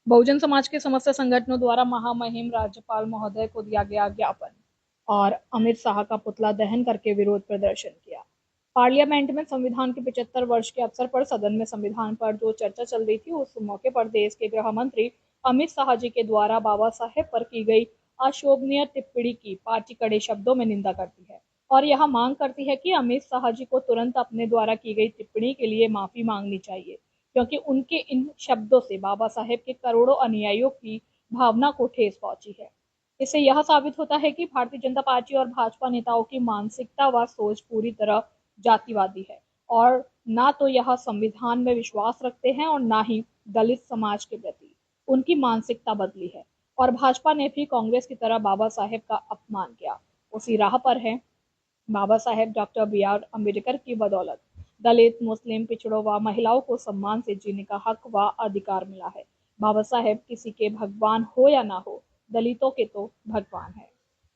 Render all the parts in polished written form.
बहुजन समाज के समस्त संगठनों द्वारा महामहिम राज्यपाल महोदय को दिया गया ज्ञापन और अमित शाह का पुतला दहन करके विरोध प्रदर्शन किया। पार्लियामेंट में संविधान के 75 वर्ष के अवसर पर सदन में संविधान पर जो चर्चा चल रही थी, उस मौके पर देश के गृह मंत्री अमित शाह जी के द्वारा बाबा साहेब पर की गई अशोभनीय टिप्पणी की पार्टी कड़े शब्दों में निंदा करती है और यह मांग करती है कि अमित शाह जी को तुरंत अपने द्वारा की गई टिप्पणी के लिए माफी मांगनी चाहिए, क्योंकि उनके इन शब्दों से बाबा साहेब के करोड़ों अनुयायियों की भावना को ठेस पहुंची है। इससे यह साबित होता है कि भारतीय जनता पार्टी और भाजपा नेताओं की मानसिकता व सोच पूरी तरह जातिवादी है और ना तो यह संविधान में विश्वास रखते हैं और ना ही दलित समाज के प्रति उनकी मानसिकता बदली है। और भाजपा ने भी कांग्रेस की तरह बाबा साहेब का अपमान किया, उसी राह पर है। बाबा साहेब डॉक्टर BR अम्बेडकर की बदौलत दलित, मुस्लिम, पिछड़ों व महिलाओं को सम्मान से जीने का हक व अधिकार मिला है। बाबा साहेब किसी के भगवान हो या ना हो, दलितों के तो भगवान है।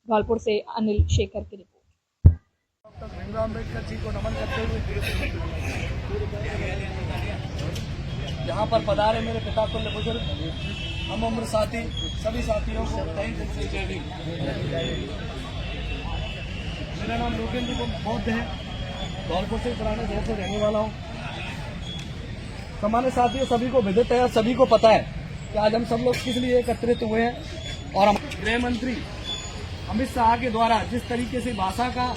धौलपुर से अनिल शेखर की रिपोर्ट। डॉक्टर भीमराव अम्बेडकर जी को नमन करते हुए यहाँ पर पधारे मेरे पिता तुल्य बुजुर्ग, हम उम्र साथी, सभी साथियों को तहे दिल से जय भीम। मेरा नाम लोकेंद्र बौद्ध है, धौलपुर से पुराने शहर से रहने वाला हूँ। सामान्य साथियों, सभी को विदित है और सभी को पता है कि आज हम सब लोग किस लिए एकत्रित हुए हैं। और हम गृह मंत्री अमित शाह के द्वारा जिस तरीके से भाषा का,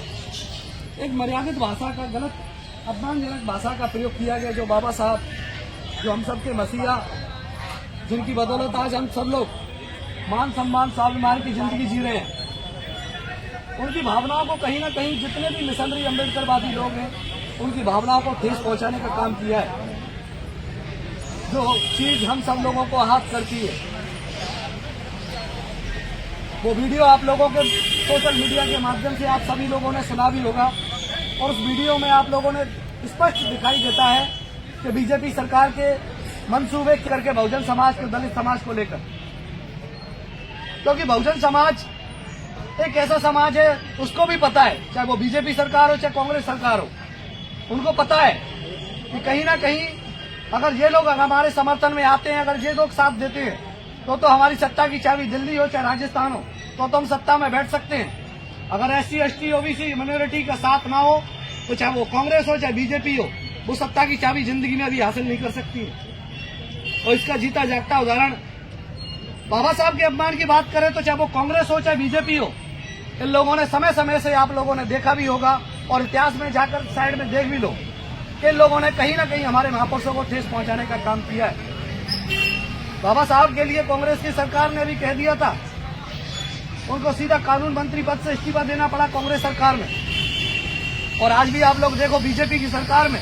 एक मर्यादित भाषा का, गलत अपमानजनक भाषा का प्रयोग किया गया, जो बाबा साहब, जो हम सबके मसीहा, जिनकी बदौलत आज हम सब लोग मान सम्मान स्वाभिमान की जिंदगी जी रहे हैं, उनकी भावनाओं को कहीं ना कहीं जितने भी मिशनरी अम्बेडकरवादी लोग हैं, उनकी भावनाओं को ठेस पहुंचाने का काम किया है। जो चीज हम सब लोगों को आहत करती है, वो वीडियो आप लोगों के सोशल मीडिया के माध्यम से आप सभी लोगों ने सुना भी होगा। और उस वीडियो में आप लोगों ने स्पष्ट दिखाई देता है कि बीजेपी सरकार के मंसूबे करके बहुजन समाज के, दलित समाज को लेकर, क्योंकि बहुजन समाज एक ऐसा समाज है, उसको भी पता है, चाहे वो बीजेपी सरकार हो चाहे कांग्रेस सरकार हो, उनको पता है कि कहीं ना कहीं अगर ये लोग हमारे समर्थन में आते हैं, अगर ये लोग साथ देते हैं, तो हमारी सत्ता की चाबी दिल्ली हो चाहे राजस्थान हो, तो हम सत्ता में बैठ सकते हैं। अगर SC, ST, OBC माइनॉरिटी का साथ ना हो, तो चाहे वो कांग्रेस हो चाहे बीजेपी हो, वो सत्ता की चाबी जिंदगी में अभी हासिल नहीं कर सकती है। और इसका जीता जागता उदाहरण, बाबा साहब के अपमान की बात करें तो चाहे वो कांग्रेस हो चाहे बीजेपी हो, इन लोगों ने समय समय से, आप लोगों ने देखा भी होगा और इतिहास में जाकर साइड में देख भी लो, इन लोगों ने कहीं ना कहीं हमारे महापुरुषों को ठेस पहुंचाने का काम किया है। बाबा साहब के लिए कांग्रेस की सरकार ने भी कह दिया था, उनको सीधा कानून मंत्री पद से इस्तीफा देना पड़ा कांग्रेस सरकार में। और आज भी आप लोग देखो बीजेपी की सरकार में,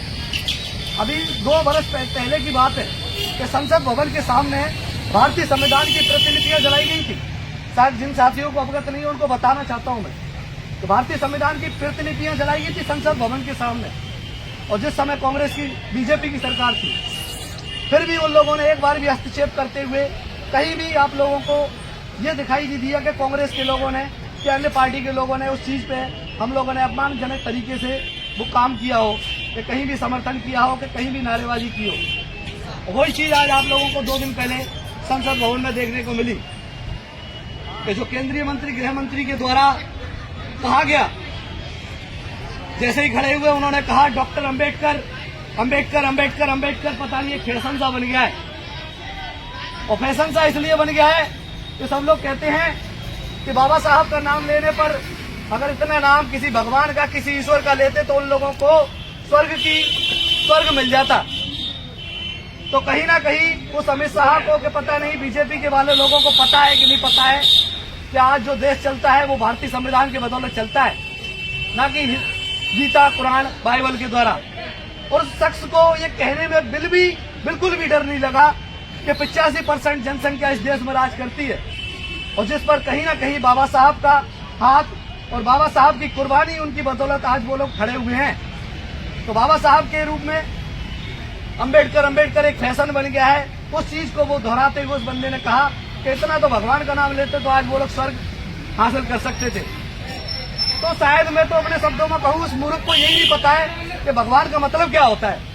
अभी 2 वर्ष पहले की बात है कि संसद भवन के सामने भारतीय संविधान की प्रतिलिपियां जलाई गई थी। शायद जिन साथियों को अवगत नहीं है उनको बताना चाहता हूं मैं, तो भारतीय संविधान की प्रतिलिपियां जलाई गई थी संसद भवन के सामने, और जिस समय कांग्रेस की, बीजेपी की सरकार थी, फिर भी उन लोगों ने एक बार भी हस्तक्षेप करते हुए कहीं भी आप लोगों को ये दिखाई नहीं दिया कि कांग्रेस के लोगों ने, कि अन्य पार्टी के लोगों ने उस चीज पे हम लोगों ने अपमानजनक तरीके से वो काम किया हो, कि कहीं भी समर्थन किया हो, कि कहीं भी नारेबाजी की हो। वही चीज आज आप लोगों को 2 दिन पहले संसद भवन में देखने को मिली कि जो केंद्रीय मंत्री, गृह मंत्री के द्वारा कहा गया, जैसे ही खड़े हुए उन्होंने कहा डॉक्टर अम्बेडकर, अम्बेडकर, अम्बेडकर, अम्बेडकर, पता नहीं एक फैशन सा बन गया है। और फैशन सा इसलिए बन गया है कि सब लोग कहते हैं कि बाबा साहब का नाम लेने पर अगर इतना नाम किसी भगवान का, किसी ईश्वर का लेते तो उन लोगों को स्वर्ग मिल जाता। तो कहीं ना कहीं उस अमित शाह को कि पता नहीं बीजेपी के वाले लोगों को पता है कि नहीं पता है कि आज जो देश चलता है वो भारतीय संविधान के बदौलत चलता है, ना कि गीता, कुरान, बाइबल के द्वारा। और उस शख्स को ये कहने में बिल्कुल भी डर नहीं लगा कि 85% जनसंख्या इस देश में राज करती है, और जिस पर कहीं ना कहीं बाबा साहब का हाथ और बाबा साहब की कुर्बानी, उनकी बदौलत आज वो लोग खड़े हुए हैं। तो बाबा साहब के रूप में अम्बेडकर, अम्बेडकर एक फैशन बन गया है। उस चीज को वो दोहराते हुए उस बंदे ने कहा कि इतना तो भगवान का नाम लेते तो आज वो लोग स्वर्ग हासिल कर सकते थे। तो शायद मैं तो अपने शब्दों में कहूँ, उस मूर्ख को यही नहीं पता है कि भगवान का मतलब क्या होता है।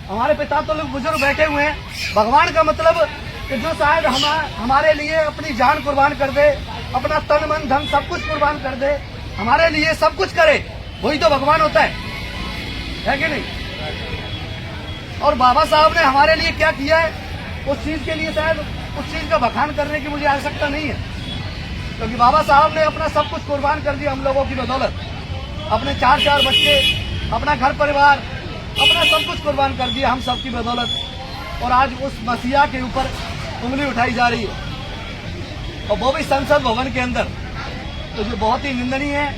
हमारे पिता तो लोग बुजुर्ग बैठे हुए हैं, भगवान का मतलब कि जो शायद हमारे लिए अपनी जान कुर्बान कर दे, अपना तन मन धन सब कुछ कुर्बान कर दे, हमारे लिए सब कुछ करे, वही तो भगवान होता है कि नहीं? और बाबा साहब ने हमारे लिए क्या किया है, उस चीज के लिए शायद उस चीज का बखान करने की मुझे आवश्यकता नहीं है, क्योंकि बाबा साहब ने अपना सब कुछ कुर्बान कर दिया हम लोगों की बदौलत। अपने 4 बच्चे, अपना घर परिवार, अपना सब कुछ कुर्बान कर दिया हम सब की बदौलत, और आज उस मसीहा के ऊपर उंगली उठाई जा रही है, और वो भी संसद भवन के अंदर। तो ये बहुत ही निंदनीय है।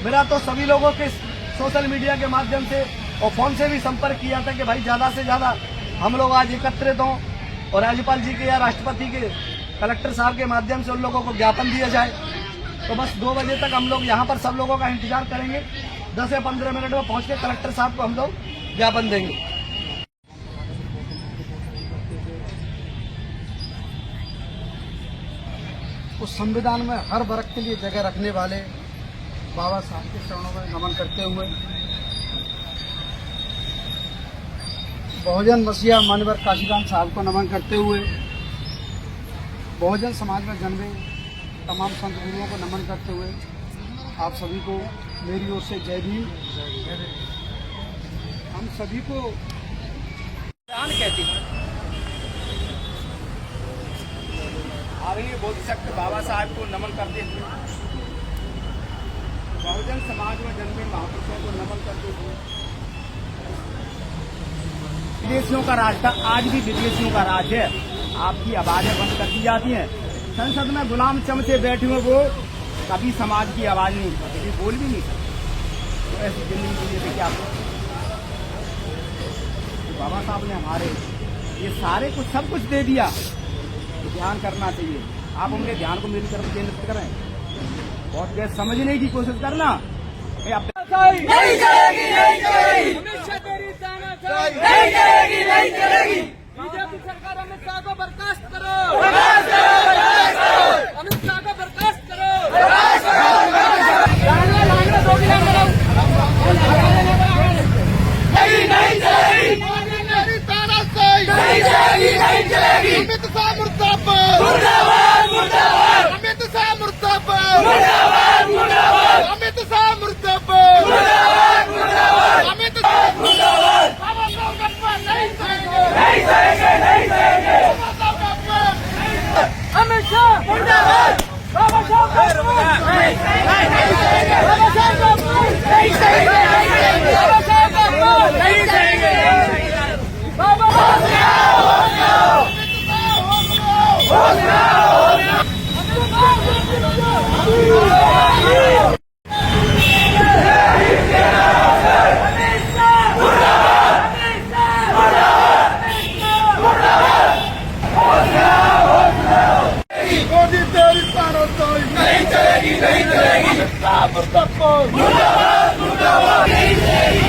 मेरा तो सभी लोगों के सोशल मीडिया के माध्यम से और फोन से भी संपर्क किया था कि भाई ज्यादा से ज्यादा हम लोग आज एकत्रित हों और राज्यपाल जी के या राष्ट्रपति के, कलेक्टर साहब के माध्यम से उन लोगों को ज्ञापन दिया जाए। तो बस 2 बजे तक हम लोग यहाँ पर सब लोगों का इंतजार करेंगे। 10 या 15 मिनट में पहुंच के कलेक्टर साहब को हम लोग ज्ञापन देंगे। उस संविधान में हर वर्ग के लिए जगह रखने वाले बाबा साहब के चरणों में नमन करते हुए बहुजन मसीहा मान्यवर काशीराम साहब को नमन करते हुए बहुजन समाज में जन्मे तमाम संत गुरुओं को नमन करते हुए आप सभी को मेरी ओर से जय भीम। हम सभी को कहते हैं आदरणीय बोधिसत्व बाबा साहब को नमन करते हुए, बहुजन समाज में जन्मे महापुरुषों को नमन करते हुए, विदेशियों का राज था, आज भी विदेशियों का राज है। आपकी आवाजें बंद कर दी जाती हैं। संसद में गुलाम चमचे बैठे हुए वो कभी समाज की आवाज नहीं उठाते, कभी बोल भी नहीं सकते। तो ऐसी जिंदगी के लिए देखिए आपको बाबा साहब ने हमारे ये सारे कुछ सब कुछ दे दिया। तो ध्यान करना चाहिए, आप उनके ध्यान को मेरी तरफ केंद्रित करें, बहुत गैर समझने की कोशिश करना। नहीं चलेगी, नहीं चलेगी, हमेशा तेरी तानाशाही नहीं चलेगी, नहीं चलेगी। बीजेपी सरकार अमित शाह को बर्खास्त करो, अमित शाह को बर्खास्त करो। नहीं चलेगी, तेरी तानाशाही नहीं चलेगी, नहीं चलेगी। अमित शाह मुर्दाबाद, मुर्दाबाद, मुर्दाबाद। अमित शाह मुर्दाबाद, मुर्दाबाद, मुर्दाबाद। अमित शाह मुर्दाबाद, मुर्दाबाद, मुर्दाबाद। अमित शाह मुर्दाबाद। बाबा साहब का अपमान नहीं सहेंगे, नहीं सहेंगे, नहीं सहेंगे। बाबा साहब का अपमान अमित शाह मुर्दाबाद। बाबा साहब का अपमान नहीं सहेंगे, बाबा साहब का अपमान नहीं सहेंगे, बाबा साहब का अपमान नहीं सहेंगे। बाबा हो गया, हो गया, हो गया, हो गया। नहीं चलेगी, नहीं चलेगी। मुर्दाबाद, मुर्दाबाद नहीं चलेगी।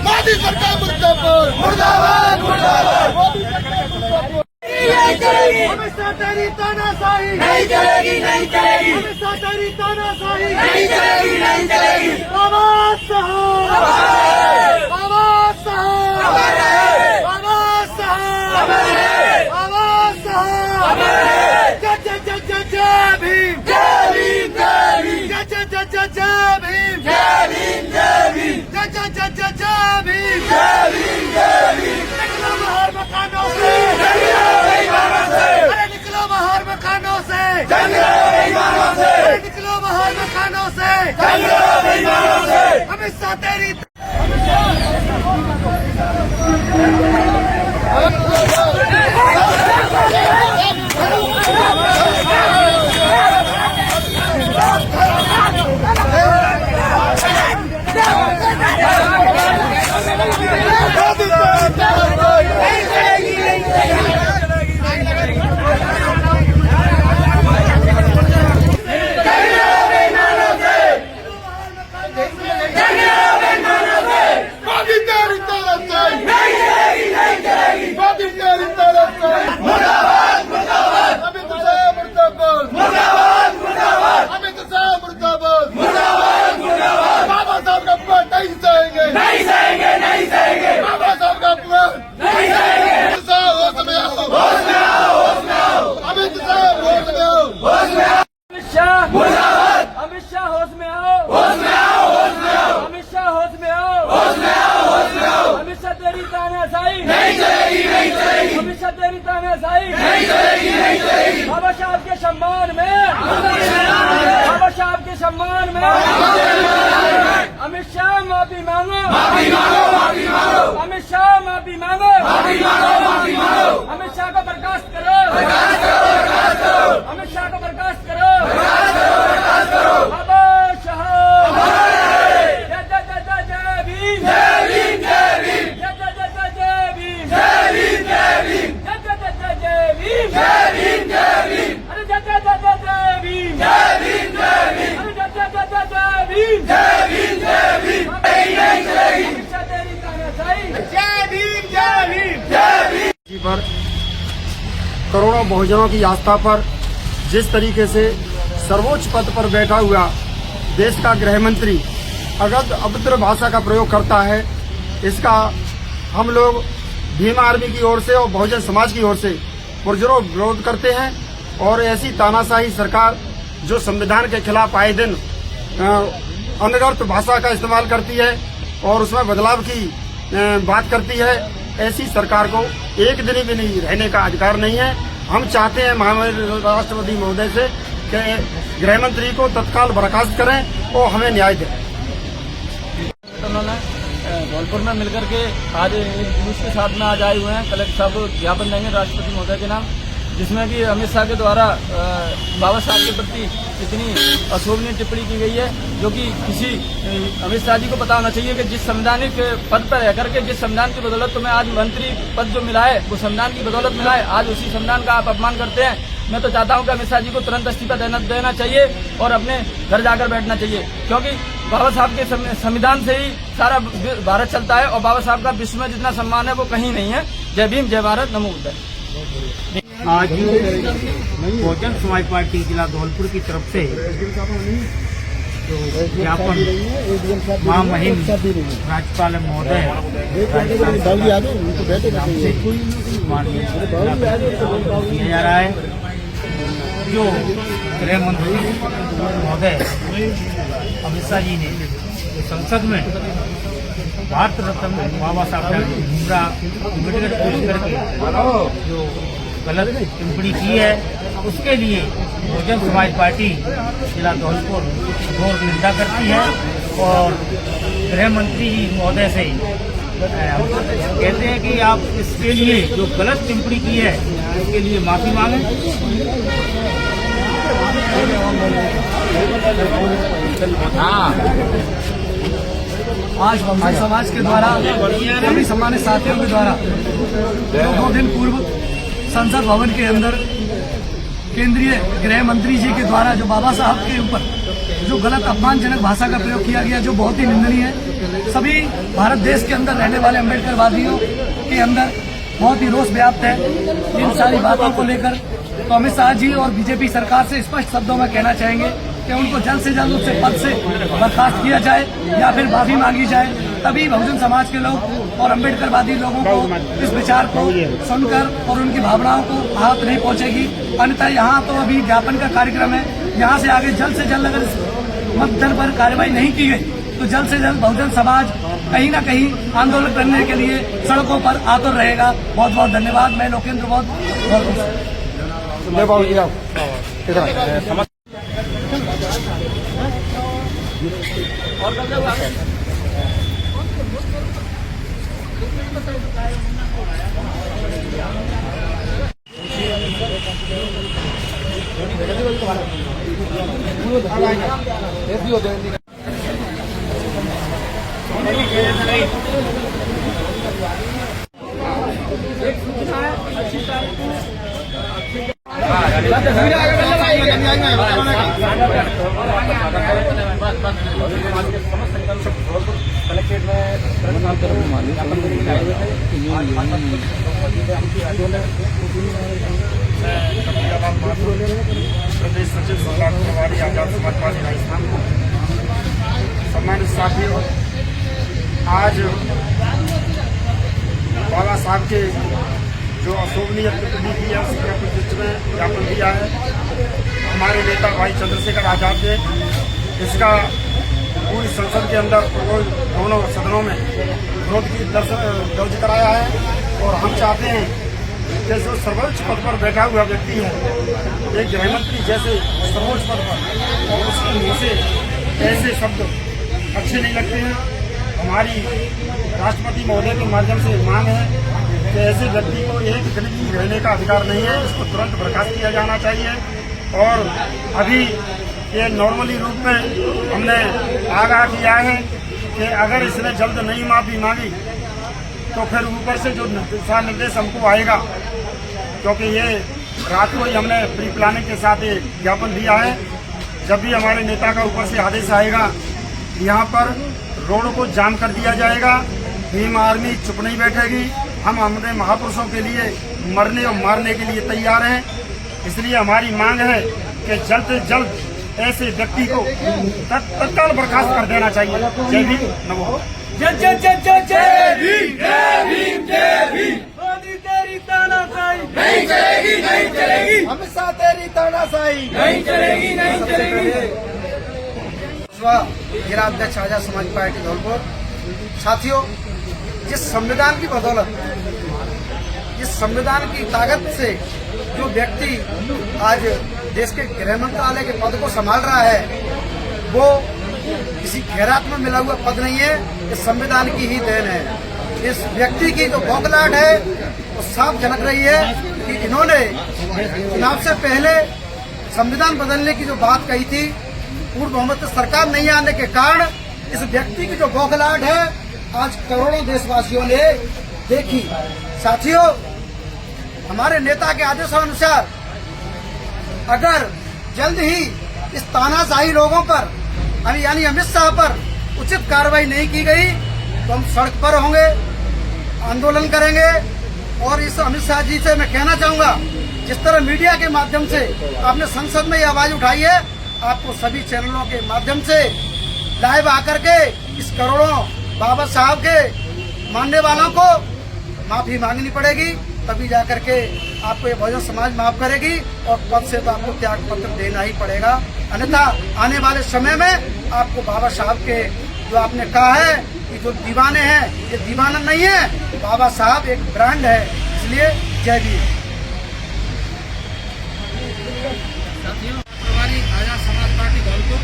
मोदी सरकार मुर्दाबाद, मुर्दाबाद, मुर्दाबाद। मोदी सरकार मुर्दाबाद नहीं चलेगी। हमेशा तेरी तानाशाही नहीं चलेगी, नहीं चलेगी। हमेशा तेरी तानाशाही नहीं चलेगी, नहीं चलेगी। बाबा साहब, बाबा साहब, बाबा साहब, बाबा साहब। जय जय जय जय भीम, जय भीम, जय भीम। जय जय जय जय भीम, जय भीम, जय भीम। जय जय जय जय भीम, जय भीम, जय भीम। निकलो बाहर मकानों से, अरे निकलो बाहर मकानों से, निकलो बाहर मकानों से, हमेशा तेरी बाबा साहब के सम्मान में, बाबा साहब के सम्मान में अमित शाह माफी मांगो, अमित शाह माफी मांगो, अमित शाह को बर्खास्त करो, अमित शाह को बर्खास्त करो, बाबा साहब जय जय जय जय जय भीम, जय भीम जय भीम, जय जय जय जय जय भीम, जय भीम जय भीम, जय जय जय जय जय भीम, जय भीम जय भीम, अरे जय जय जय जय जय भीम, जय भीम जय भीम, अरे जय जय जय जय जय भीम, जय भीम जय भीम, अमित शाह तेरी तानाशाही, जय भीम जय भीम, जय भीम। पर करोड़ों बहुजनों की आस्था पर जिस तरीके से सर्वोच्च पद पर बैठा हुआ देश का गृह मंत्री अभद्र भाषा का प्रयोग करता है, इसका हम लोग भीम आर्मी की ओर से और बहुजन समाज की ओर से पुरजोर विरोध करते हैं। और ऐसी तानाशाही सरकार जो संविधान के खिलाफ आए दिन अनर्गल भाषा का इस्तेमाल करती है और उसमें बदलाव की बात करती है, ऐसी सरकार को एक दिन भी नहीं रहने का अधिकार नहीं है। हम चाहते हैं महामहिम राष्ट्रपति महोदय से कि गृह मंत्री को तत्काल बर्खास्त करें और हमें न्याय दें। उन्होंने धौलपुर में मिलकर के आज एक जुलूस के साथ में आज आए हुए हैं। कलेक्टर साहब को ज्ञापन देंगे राष्ट्रपति महोदय के नाम, जिसमें कि अमित शाह के द्वारा बाबा साहब के प्रति इतनी अशोभनीय टिप्पणी की गई है, जो कि किसी अमित शाह जी को पता होना चाहिए कि जिस संवैधानिक पद पर रह करके जिस संविधान की बदौलत तुम्हें आज मंत्री पद जो मिला है वो संविधान की बदौलत मिला है, आज उसी संविधान का आप अपमान करते हैं। मैं तो चाहता हूं कि अमित शाह जी को तुरंत इस्तीफा देना चाहिए और अपने घर जाकर बैठना चाहिए, क्योंकि बाबा साहब के संविधान से ही सारा भारत चलता है और बाबा साहब का विश्व में जितना सम्मान है वो कहीं नहीं है। जय भीम, जय भारत, नमो बुद्धाय। आज बहुजन समाज पार्टी जिला धौलपुर की तरफ से जो ज्ञापन महामहिम राज्यपाल महोदय दिया जा रहा है। जो गृह मंत्री महोदय अमित शाह जी ने संसद में भारत रत्न बाबा साहब भीमराव अम्बेडकर को लेकर के जो गलत टिप्पणी की है, उसके लिए बहुजन समाज पार्टी जिला धौलपुर घोर निंदा करती है और गृह मंत्री जी महोदय से कहते हैं कि आप इसके लिए जो गलत टिप्पणी की है उसके लिए माफी मांगें। आज बहुजन समाज के द्वारा सभी सम्मानित साथियों के द्वारा 2 दिन पूर्व संसद भवन के अंदर केंद्रीय गृह मंत्री जी के द्वारा जो बाबा साहब के ऊपर जो गलत अपमानजनक भाषा का प्रयोग किया गया, जो बहुत ही निंदनीय है। सभी भारत देश के अंदर रहने वाले अम्बेडकरवादियों के अंदर बहुत ही रोष व्याप्त है इन सारी बातों को लेकर। तो अमित शाह जी और बीजेपी सरकार से स्पष्ट शब्दों में कहना चाहेंगे कि उनको जल्द से जल्द उससे पद से बर्खास्त किया जाए या फिर माफी मांगी जाए, तभी बहुजन समाज के लोग और अम्बेडकरवादी लोगों को इस विचार को सुनकर और उनकी भावनाओं को आहत नहीं पहुंचेगी। अन्यथा यहाँ तो अभी ज्ञापन का कार्यक्रम है, यहाँ से आगे जल्द से जल्द अगर मतदान पर कार्रवाई नहीं की गई तो जल्द से जल्द बहुजन समाज कहीं न कहीं आंदोलन करने के लिए सड़कों पर आतुर रहेगा। बहुत बहुत धन्यवाद। मैं लोकेंद्र बहुत कलेक्ट्रेट में प्रदेश सचिव सुभाष प्रभारी आजाद समाज पार्टी राजस्थान। सम्मानित साथियों, आज बाबा साहब के जो अशोभनीय टिप्पणी की है उसके प्रतिष्ठ में ज्ञापन दिया है। हमारे नेता भाई चंद्रशेखर आजाद ने इसका पूरी संसद के अंदर दोनों सदनों में विरोध की दर्ज कराया है और हम चाहते हैं कि जो सर्वोच्च पद पर बैठा हुआ व्यक्ति है, एक गृहमंत्री जैसे सर्वोच्च पद पर, और उसके मुंह से ऐसे शब्द अच्छे नहीं लगते हैं। हमारी राष्ट्रपति महोदय के माध्यम से मांग है कि ऐसे व्यक्ति को एक दिन भी रहने का अधिकार नहीं है, इसको तुरंत बर्खास्त किया जाना चाहिए। और अभी ये नॉर्मली रूप में हमने आगाह किया है कि अगर इसने जल्द नहीं माफी मांगी तो फिर ऊपर से जो दिशा निर्देश हमको आएगा, क्योंकि ये रात को ही हमने प्री प्लानिंग के साथ ये ज्ञापन दिया है। जब भी हमारे नेता का ऊपर से आदेश आएगा, यहाँ पर रोड को जाम कर दिया जाएगा। भीम आर्मी चुप नहीं बैठेगी। हम अपने महापुरुषों के लिए मरने और मारने के लिए तैयार हैं। इसलिए हमारी मांग है कि जल्द से जल्द ऐसे व्यक्ति को तत्काल बर्खास्त कर देना चाहिए। जय भीम, नमो। जय जय जय जय जय भीम, जय भीम, जय भीम। मोदी तेरी तानाशाही नहीं चलेगी, नहीं चलेगी। अमित शाह तेरी तानाशाही नहीं चलेगी, नहीं चलेगी। जिला अध्यक्ष आजाद समाज पार्टी धौलपुर। साथियों, जिस संविधान की बदौलत, जिस संविधान की ताकत से जो व्यक्ति आज देश के गृह मंत्रालय के पद को संभाल रहा है, वो किसी खैरात में मिला हुआ पद नहीं है, इस संविधान की ही देन है। इस व्यक्ति की जो बौखलाहट है वो साफ झलक रही है कि इन्होंने चुनाव से पहले संविधान बदलने की जो बात कही थी, पूर्व बहुमत सरकार नहीं आने के कारण इस व्यक्ति की जो बौखलाहट है आज करोड़ों देशवासियों ने देखी। साथियों, हमारे नेता के आदेशानुसार अगर जल्द ही इस तानाशाही लोगों पर, यानी अमित शाह पर उचित कार्रवाई नहीं की गई तो हम सड़क पर होंगे, आंदोलन करेंगे। और इस अमित शाह जी से मैं कहना चाहूंगा, जिस तरह मीडिया के माध्यम से आपने संसद में ये आवाज उठाई है, आपको सभी चैनलों के माध्यम से लाइव आकर के इस करोड़ों बाबा साहब के मानने वालों को माफी मांगनी पड़ेगी, तभी जाकर के आपको ये बहुजन समाज माफ करेगी और पद से तो आपको त्याग पत्र देना ही पड़ेगा। अन्यथा आने वाले समय में आपको बाबा साहब के जो आपने कहा है कि जो दीवाने हैं, ये दीवाना नहीं है, बाबा साहब एक ब्रांड है। इसलिए जय भीम। हमारी आजाद समाज पार्टी धौलपुर।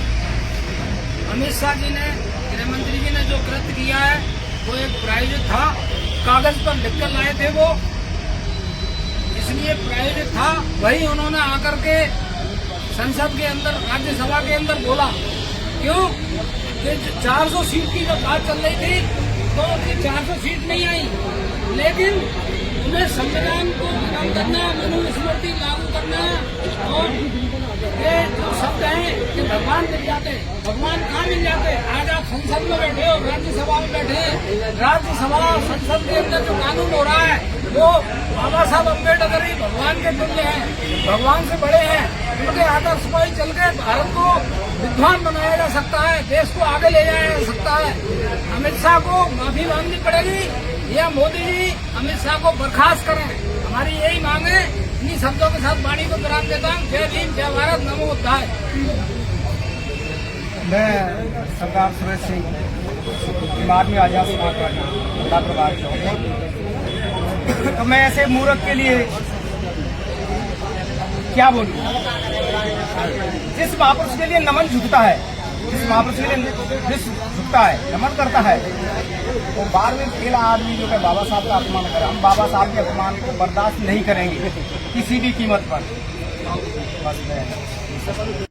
अमित शाह जी ने, गृह मंत्री जी ने जो कृत्य किया है वो एक प्रायोजित था, कागज पर लिखकर लाए थे वो, इसलिए प्रायोजित था। वही उन्होंने आकर के संसद के अंदर, राज्यसभा के अंदर बोला। क्यों कि 400 सीट की जब बात चल रही थी तो 400 सीट नहीं आई, लेकिन उन्हें संविधान को खत्म करना, मनुस्मृति लागू करना, और ये जो शब्द हैं कि भगवान मिल जाते, भगवान कहाँ मिल जाते? आज आप संसद में बैठे हो, राज्यसभा में बैठे हैं। राज्यसभा संसद के अंदर जो कानून हो रहा है वो बाबा साहब अम्बेडकर ही भगवान के तुल्य हैं, भगवान से बड़े हैं। उनके आदर्श पर ही चल के भारत को विद्वान बनाया जा सकता है, देश को आगे ले जाया जा सकता है। अमित शाह को माफी मांगनी पड़ेगी या मोदी जी अमित शाह को बर्खास्त करें, हमारी यही मांग है। इन्हीं शब्दों के साथ वाणी को विराम देता हूँ। जय भीम, जय भारत, नमो बुद्धाय। मैं सरदार सुरेश सिंह, इमाम में आजाद समाज पार्टी प्रभार। तो मैं ऐसे मूर्ख के लिए क्या बोलूं? जिस महापुरुष के लिए नमन झुकता है, जिस महापुरुष के लिए झुकता है, नमन करता है, तो 12वीं फेल आदमी जो है बाबा साहब का अपमान करे। हम बाबा साहब के अपमान को बर्दाश्त नहीं करेंगे किसी भी कीमत पर। बस मैं